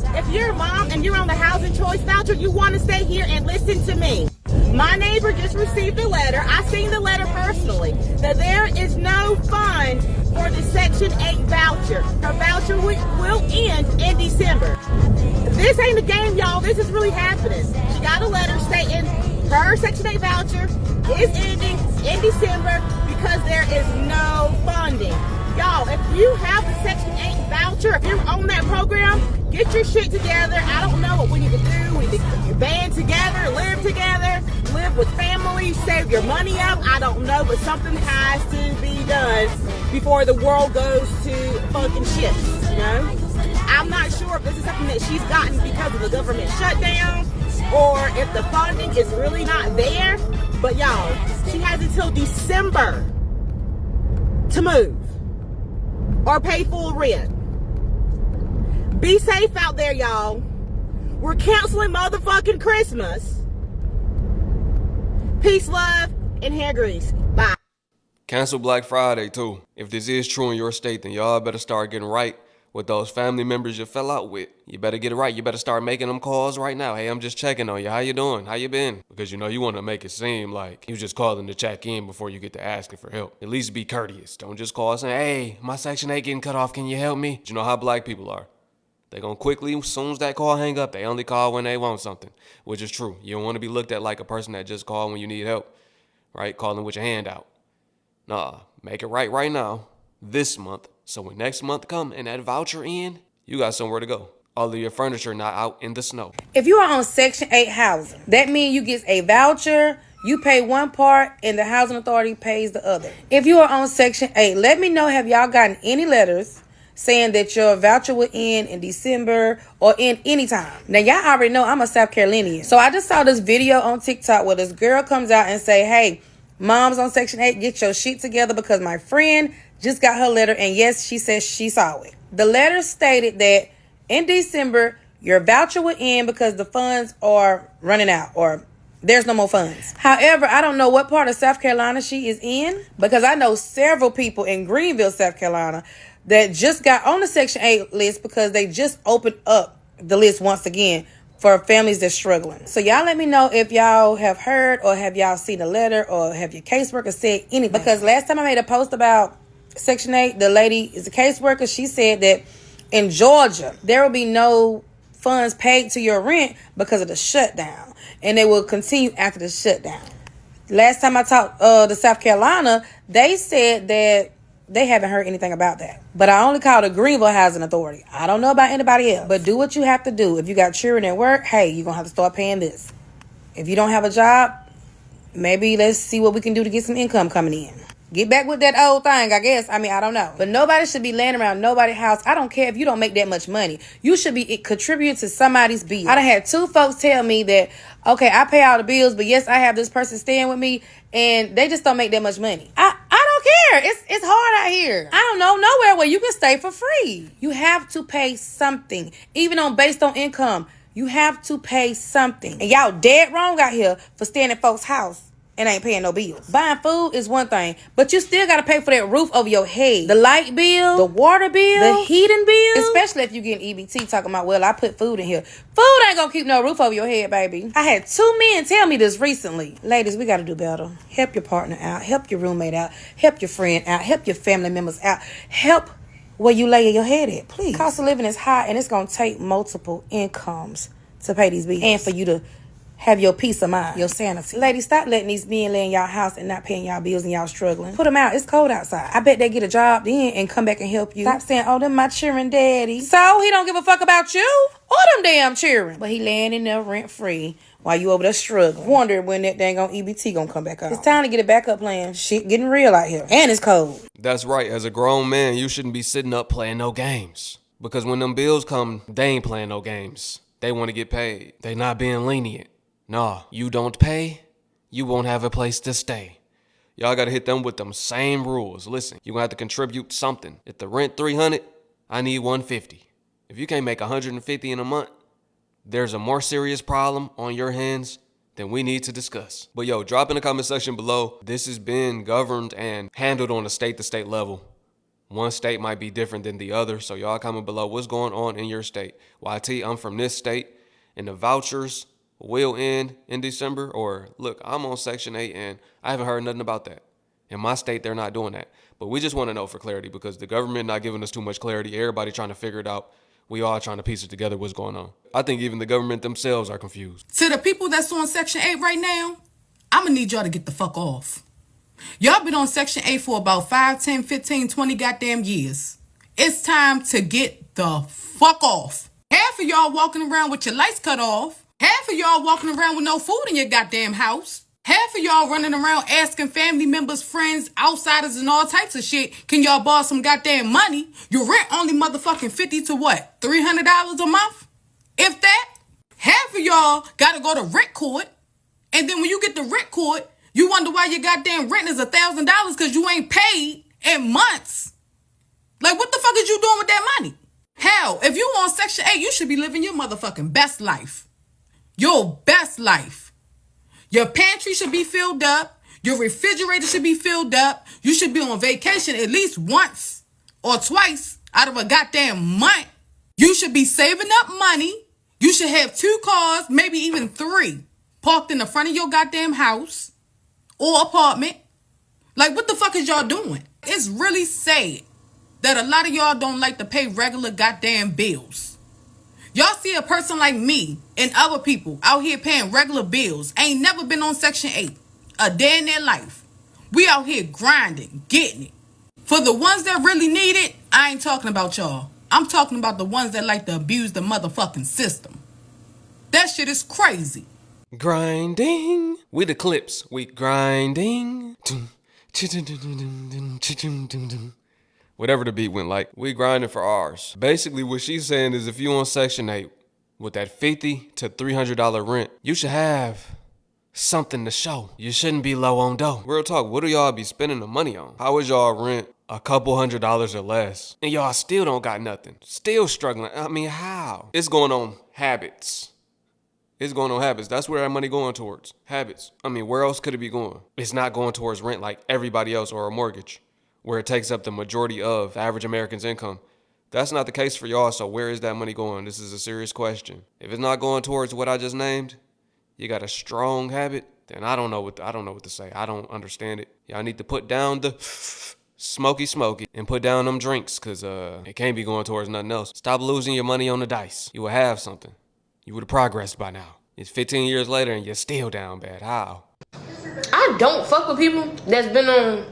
Y'all, if you're a mom and you're on the housing choice voucher, you want to stay here and listen to me. My neighbor just received a letter. I seen the letter personally. That there is no fund for the Section 8 voucher. Her voucher will end in December. This ain't a game, y'all. This is really happening. She got a letter stating her Section 8 voucher is ending in December because there is no funding. Y'all, if you have the Section 8 voucher, if you're on that program, get your shit together. I don't know what we need to do. We need to band together, live with family, save your money up. I don't know, but something has to be done before the world goes to fucking shit, you know? I'm not sure if this is something that she's gotten because of the government shutdown or if the funding is really not there. But y'all, she has until December to move or pay full rent. Be safe out there, y'all. We're canceling motherfucking Christmas. Peace, love, and hair grease. Bye. Cancel Black Friday, too. If this is true in your state, then y'all better start getting right with those family members you fell out with. You better get it right. You better start making them calls right now. Hey, I'm just checking on you. How you doing? How you been? Because you know you want to make it seem like you just calling to check in before you get to asking for help. At least be courteous. Don't just call saying, hey, my Section 8 getting cut off. Can you help me? You know how black people are. They gonna quickly, as soon as that call hang up, they only call when they want something, which is true. You don't want to be looked at like a person that just called when you need help, right? Calling with your hand out. Nah, make it right now, this month. So when next month come and that voucher in, you got somewhere to go. All of your furniture not out in the snow. If you are on Section 8 housing, that means you get a voucher, you pay one part, and the housing authority pays the other. If you are on Section 8, let me know, have y'all gotten any letters saying that your voucher will end in December or end anytime? Now, y'all already know I'm a South Carolinian. So I just saw this video on TikTok where this girl comes out and say, hey, moms on Section 8, get your shit together because my friend just got her letter, and yes, she says she saw it. The letter stated that in December, your voucher will end because the funds are running out or there's no more funds. However, I don't know what part of South Carolina she is in because I know several people in Greenville, South Carolina that just got on the Section 8 list because they just opened up the list once again for families that's struggling. So y'all let me know if y'all have heard or have y'all seen a letter or have your caseworker said anything. Because last time I made a post about Section 8, the lady is a caseworker. She said that in Georgia, there will be no funds paid to your rent because of the shutdown. And they will continue after the shutdown. Last time I talked to South Carolina, they said that they haven't heard anything about that. But I only called the Greenville Housing Authority. I don't know about anybody else. But do what you have to do. If you got children at work, hey, you're going to have to start paying this. If you don't have a job, maybe let's see what we can do to get some income coming in. Get back with that old thing, I guess. I mean, I don't know. But nobody should be laying around nobody's house. I don't care if you don't make that much money. You should be contributing to somebody's bill. I done had 2 folks tell me that, okay, I pay all the bills, but yes, I have this person staying with me, and they just don't make that much money. I don't care. It's hard out here. I don't know nowhere where you can stay for free. You have to pay something, even based on income. You have to pay something. And y'all dead wrong out here for staying at folks' house and ain't paying no bills. Buying food is one thing, but you still got to pay for that roof over your head. The light bill, the water bill, the heating bill. Especially if you getting EBT talking about, well, I put food in here. Food ain't gonna keep no roof over your head, baby. I had 2 men tell me this recently. Ladies, we got to do better. Help your partner out. Help your roommate out. Help your friend out. Help your family members out. Help where you lay your head at, please. Cost of living is high, and it's gonna take multiple incomes to pay these bills and for you to have your peace of mind, your sanity. Ladies, stop letting these men lay in y'all house and not paying y'all bills and y'all struggling. Put them out. It's cold outside. I bet they get a job then and come back and help you. Stop saying, oh, them my children daddy. So he don't give a fuck about you or them damn children. But he laying in there rent free while you over there struggling. Wonder when that dang on EBT gonna come back out. It's time to get a backup plan. Shit getting real out here. And it's cold. That's right. As a grown man, you shouldn't be sitting up playing no games. Because when them bills come, they ain't playing no games. They want to get paid. They not being lenient. Nah, you don't pay, you won't have a place to stay. Y'all gotta hit them with them same rules. Listen, you're gonna have to contribute something. If the rent $300, I need $150. If you can't make $150 in a month, there's a more serious problem on your hands than we need to discuss. But yo, drop in the comment section below. This has been governed and handled on a state-to-state level. One state might be different than the other, so y'all comment below what's going on in your state. YT, I'm from this state, and the vouchers will end in December, or look, I'm on Section 8 and I haven't heard nothing about that. In my state, they're not doing that. But we just want to know for clarity because the government not giving us too much clarity. Everybody trying to figure it out. We all trying to piece it together what's going on. I think even the government themselves are confused. To the people that's on Section 8 right now, I'm going to need y'all to get the fuck off. Y'all been on Section 8 for about 5, 10, 15, 20 goddamn years. It's time to get the fuck off. Half of y'all walking around with your lights cut off. Half of y'all walking around with no food in your goddamn house. Half of y'all running around asking family members, friends, outsiders, and all types of shit, can y'all borrow some goddamn money? Your rent only motherfucking $50 to what? $300 a month? If that? Half of y'all gotta go to rent court. And then when you get to rent court, you wonder why your goddamn rent is $1,000 because you ain't paid in months. Like, what the fuck is you doing with that money? Hell, if you on Section 8, you should be living your motherfucking best life. Your best life. Your pantry should be filled up. Your refrigerator should be filled up. You should be on vacation at least once or twice out of a goddamn month. You should be saving up money. You should have 2 cars, maybe even 3, parked in the front of your goddamn house or apartment. Like, what the fuck is y'all doing? It's really sad that a lot of y'all don't like to pay regular goddamn bills. Y'all see a person like me and other people out here paying regular bills, ain't never been on Section 8 a day in their life. We out here grinding, getting it. For the ones that really need it, I ain't talking about y'all. I'm talking about the ones that like to abuse the motherfucking system. That shit is crazy. Grinding. We the Clips. We grinding. Whatever the beat went like, we grinding for ours. Basically, what she's saying is if you on Section 8 with that $50 to $300 rent, you should have something to show. You shouldn't be low on dough. Real talk, what do y'all be spending the money on? How is y'all rent a couple $100s or less? And y'all still don't got nothing. Still struggling. I mean, how? It's going on habits. It's going on habits. That's where that money going towards. Habits. I mean, where else could it be going? It's not going towards rent like everybody else or a mortgage, where it takes up the majority of the average American's income. That's not the case for y'all, so where is that money going? This is a serious question. If it's not going towards what I just named, you got a strong habit, then I don't know what to say. I don't understand it. Y'all need to put down the smoky and put down them drinks, cause it can't be going towards nothing else. Stop losing your money on the dice. You will have something. You would have progressed by now. It's 15 years later and you're still down bad. How? I don't fuck with people that's been on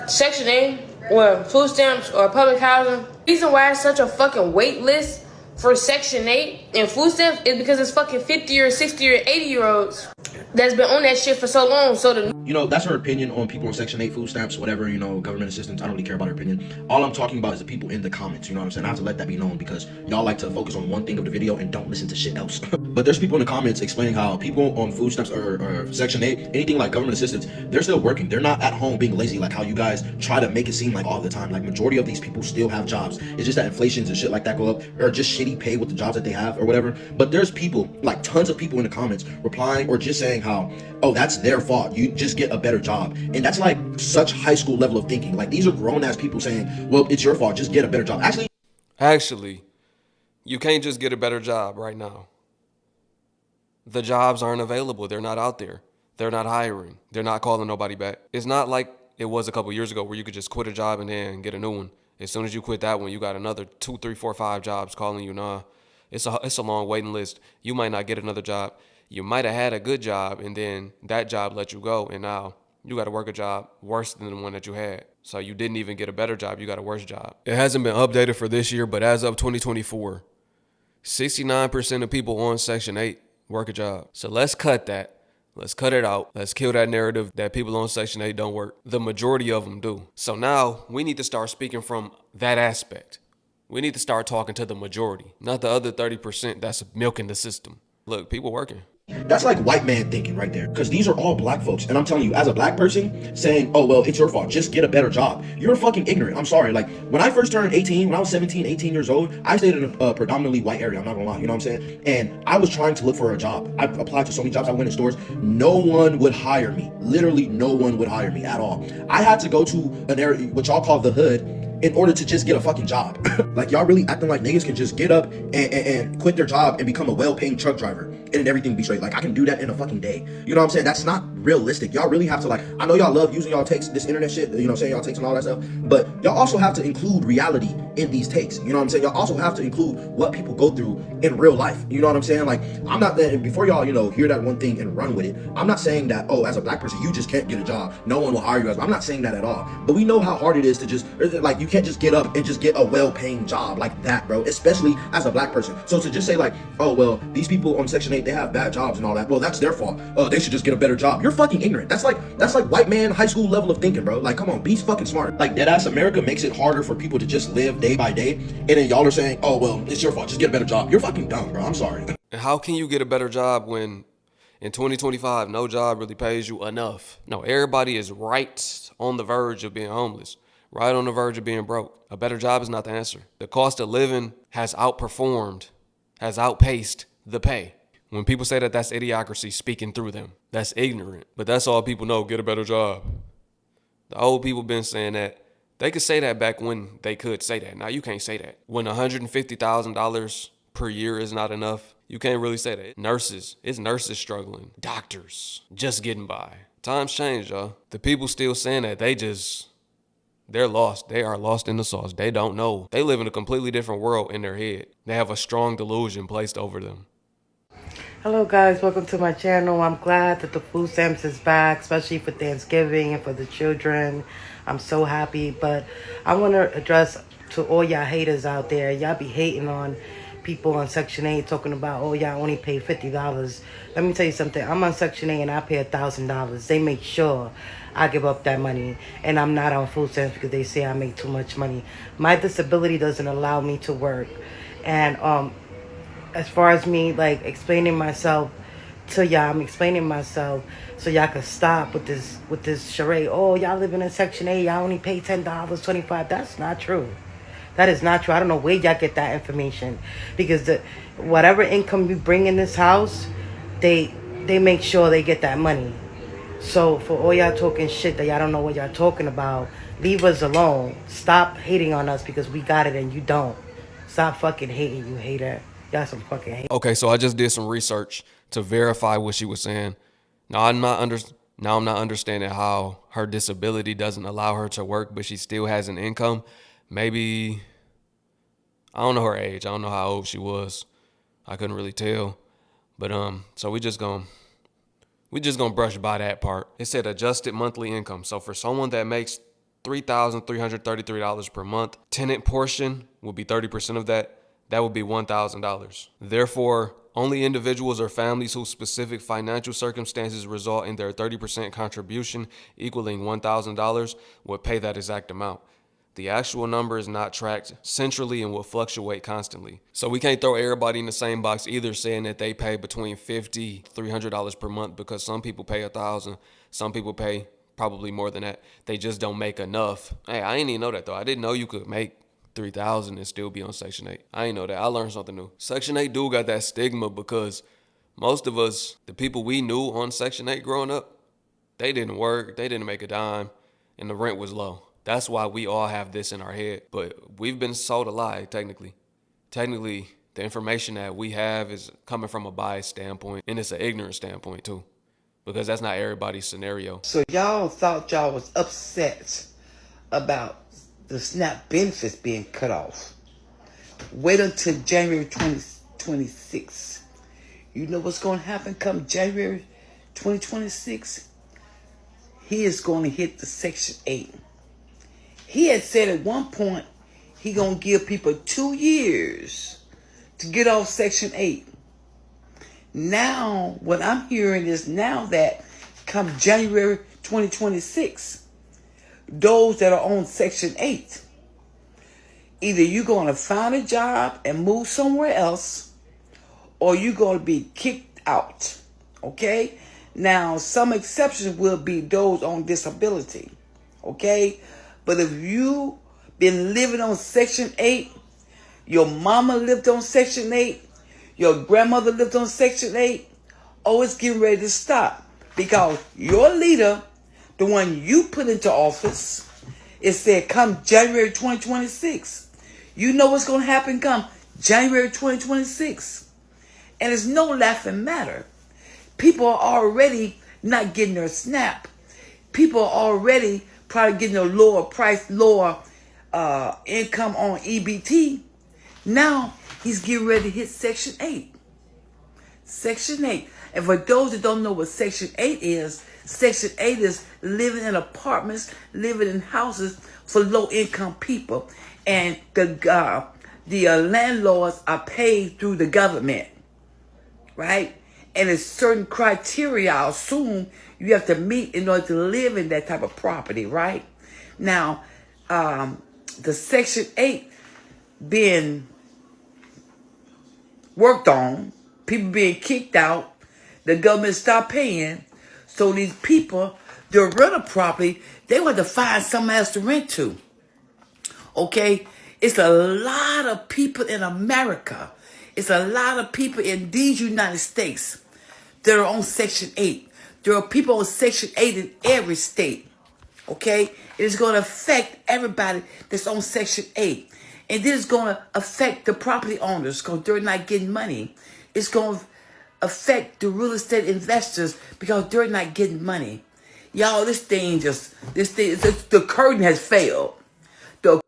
Section 8 or food stamps or public housing. The reason why it's such a fucking wait list for Section 8 and food stamps is because it's fucking 50 or 60 or 80 year olds that's been on that shit for so long. So that's her opinion on people on Section 8 food stamps, whatever, government assistance. I don't really care about her opinion. All I'm talking about is the people in the comments, you know what I'm saying? I have to let that be known because y'all like to focus on one thing of the video and don't listen to shit else. But there's people in the comments explaining how people on food stamps or Section 8, anything like government assistance, they're still working. They're not at home being lazy like how you guys try to make it seem like all the time. Like, majority of these people still have jobs. It's just that inflations and shit like that go up, or just shitty pay with the jobs that they have or whatever. But there's people, like tons of people in the comments replying or just saying how, oh, that's their fault. You just get a better job. And that's like such high school level of thinking. Like, these are grown ass people saying, well, it's your fault. Just get a better job. Actually, you can't just get a better job right now. The jobs aren't available. They're not out there. They're not hiring. They're not calling nobody back. It's not like it was a couple years ago where you could just quit a job and then get a new one. As soon as you quit that one, you got another 2, 3, 4, 5 jobs calling you. Nah, it's a long waiting list. You might not get another job. You might have had a good job and then that job let you go, and now you got to work a job worse than the one that you had. So you didn't even get a better job. You got a worse job. It hasn't been updated for this year, but as of 2024, 69% of people on Section 8 work a job. So let's cut that. Let's cut it out. Let's kill that narrative that people on Section 8 don't work. The majority of them do. So now we need to start speaking from that aspect. We need to start talking to the majority, not the other 30% that's milking the system. Look, people working. That's like white man thinking right there, because these are all black folks. And I'm telling you, as a black person saying, oh, well, it's your fault, just get a better job, you're fucking ignorant. I'm sorry. Like, when I first turned 18, when I was 17, 18 years old, I stayed in a predominantly white area. I'm not gonna lie, you know what I'm saying? And I was trying to look for a job. I applied to so many jobs. I went in stores. No one would hire me. Literally no one would hire me at all. I had to go to an area, which y'all call the hood, in order to just get a fucking job. Like, y'all really acting like niggas can just get up and quit their job and become a well-paying truck driver and then everything be straight. Like, I can do that in a fucking day. You know what I'm saying? That's not realistic. Y'all really have to, like, I know y'all love using y'all takes, this internet shit, you know what I'm saying, y'all takes and all that stuff, but y'all also have to include reality in these takes. You know what I'm saying? Y'all also have to include what people go through in real life. You know what I'm saying? Like, I'm not that, before y'all, you know, hear that one thing and run with it, I'm not saying that, oh, as a black person, you just can't get a job. No one will hire you. I'm not saying that at all. But we know how hard it is to just, like, you can't just get up and just get a well-paying job like that, bro, especially as a black person. So to just say, like, oh, well, these people on Section 8, they have bad jobs and all that, well, that's their fault. Oh, they should just get a better job. You're fucking ignorant. That's like white man high school level of thinking, bro. Like, come on, be fucking smart. Like, deadass America makes it harder for people to just live day by day, and then y'all are saying, oh, well, it's your fault, just get a better job. You're fucking dumb, bro. I'm sorry. And how can you get a better job when in 2025, no job really pays you enough? No, everybody is right on the verge of being homeless, right on the verge of being broke. A better job is not the answer. The cost of living has outpaced the pay. When people say that, that's idiocracy speaking through them. That's ignorant. But that's all people know, get a better job. The old people been saying that. They could say that back when they could say that. Now you can't say that. When $150,000 per year is not enough, you can't really say that. Nurses, it's nurses struggling. Doctors, just getting by. Times change, y'all. The people still saying that, they're lost. They are lost in the sauce. They don't know. They live in a completely different world in their head. They have a strong delusion placed over them. Hello guys, welcome to my channel. I'm glad that the food stamps is back, especially for Thanksgiving and for the children. I'm so happy, but I want to address to all y'all haters out there. Y'all be hating on people on Section 8 talking about, oh, y'all only pay $50. Let me tell you something. I'm on Section 8 and I pay $1,000. They make sure I give up that money, and I'm not on food stamps because they say I make too much money. My disability doesn't allow me to work, and as far as me like explaining myself to y'all, I'm explaining myself so y'all can stop with this charade. Oh, y'all living in Section 8, y'all only pay $10, $25. That's not true. That is not true. I don't know where y'all get that information, because whatever income you bring in this house, they make sure they get that money. So for all y'all talking shit that y'all don't know what y'all talking about, leave us alone. Stop hating on us because we got it and you don't. Stop fucking hating, you hater. Y'all some fucking hate. Okay, so I just did some research to verify what she was saying. Now I'm not understanding how her disability doesn't allow her to work, but she still has an income. Maybe, I don't know her age. I don't know how old she was. I couldn't really tell. But so we just gonna brush by that part. It said adjusted monthly income. So for someone that makes $3,333 per month, tenant portion would be 30% of that. That would be $1,000. Therefore, only individuals or families whose specific financial circumstances result in their 30% contribution equaling $1,000 would pay that exact amount. The actual number is not tracked centrally and will fluctuate constantly. So we can't throw everybody in the same box either, saying that they pay between $50, $300 per month, because some people pay $1,000, some people pay probably more than that. They just don't make enough. Hey, I didn't even know that though. I didn't know you could make $3,000 and still be on Section 8. I ain't know that. I learned something new. Section 8 do got that stigma because most of us, the people we knew on Section 8 growing up, they didn't work, they didn't make a dime, and the rent was low. That's why we all have this in our head. But we've been sold a lie, technically. Technically, the information that we have is coming from a biased standpoint, and it's an ignorant standpoint too, because that's not everybody's scenario. So y'all thought y'all was upset about the SNAP benefits being cut off. Wait until January 2026. You know what's going to happen come January 2026? He is going to hit the Section 8. He had said at one point he going to give people 2 years to get off Section 8. Now, what I'm hearing is now that come January 2026, those that are on Section 8, either you're going to find a job and move somewhere else, or you're going to be kicked out. Okay? Now, some exceptions will be those on disability. Okay? But if you been living on Section 8, your mama lived on Section 8, your grandmother lived on Section 8, oh, it's getting ready to stop. Because your leader, the one you put into office, It said come January 2026. You know what's going to happen come January 2026. And it's no laughing matter. People are already not getting their SNAP. People are already probably getting a lower price, lower income on EBT. Now he's getting ready to hit Section 8. Section 8. And for those that don't know what Section 8 is, Section 8 is living in apartments, living in houses for low-income people. And the landlords are paid through the government, right? And there's certain criteria, I assume, you have to meet in order to live in that type of property, right? Now, the Section 8 being worked on, people being kicked out, the government stopped paying. So these people, they'll rent a property, they want to find somewhere else to rent to. Okay? It's a lot of people in America. It's a lot of people in these United States that are on Section 8. There are people on Section 8 in every state. Okay? It is going to affect everybody that's on Section 8. And this is going to affect the property owners because they're not getting money. It's going to affect the real estate investors because they're not getting money. Y'all, the curtain has failed. The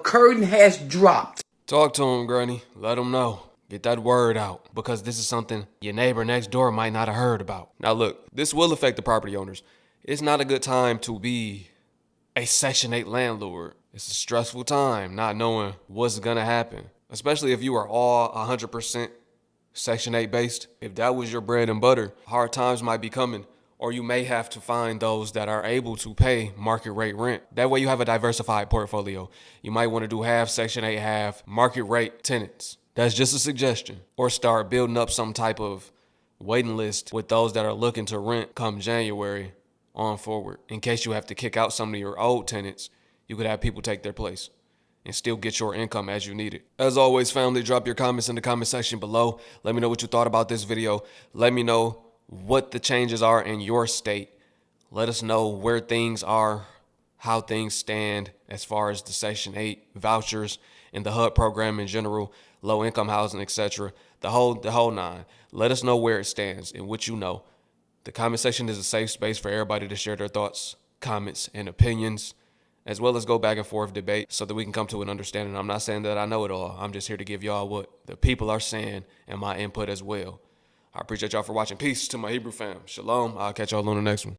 curtain has dropped. Talk to him, Granny. Let him know. Get that word out, because this is something your neighbor next door might not have heard about. Now look, this will affect the property owners. It's not a good time to be a Section 8 landlord. It's a stressful time not knowing what's gonna happen, especially if you are all 100% Section 8 based. If that was your bread and butter, hard times might be coming, or you may have to find those that are able to pay market rate rent. That way you have a diversified portfolio. You might want to do half Section 8, half market rate tenants. That's just a suggestion. Or start building up some type of waiting list with those that are looking to rent come January on forward. In case you have to kick out some of your old tenants, you could have people take their place and still get your income as you need it. As always, family, drop your comments in the comment section below. Let me know what you thought about this video. Let me know what the changes are in your state. Let us know where things are, how things stand as far as the Section 8 vouchers and the HUD program in general, low income housing, etc. The whole nine. Let us know where it stands and what you know. The comment section is a safe space for everybody to share their thoughts, comments, and opinions, as well as go back and forth debate so that we can come to an understanding. I'm not saying that I know it all. I'm just here to give y'all what the people are saying and my input as well. I appreciate y'all for watching. Peace to my Hebrew fam. Shalom. I'll catch y'all on the next one.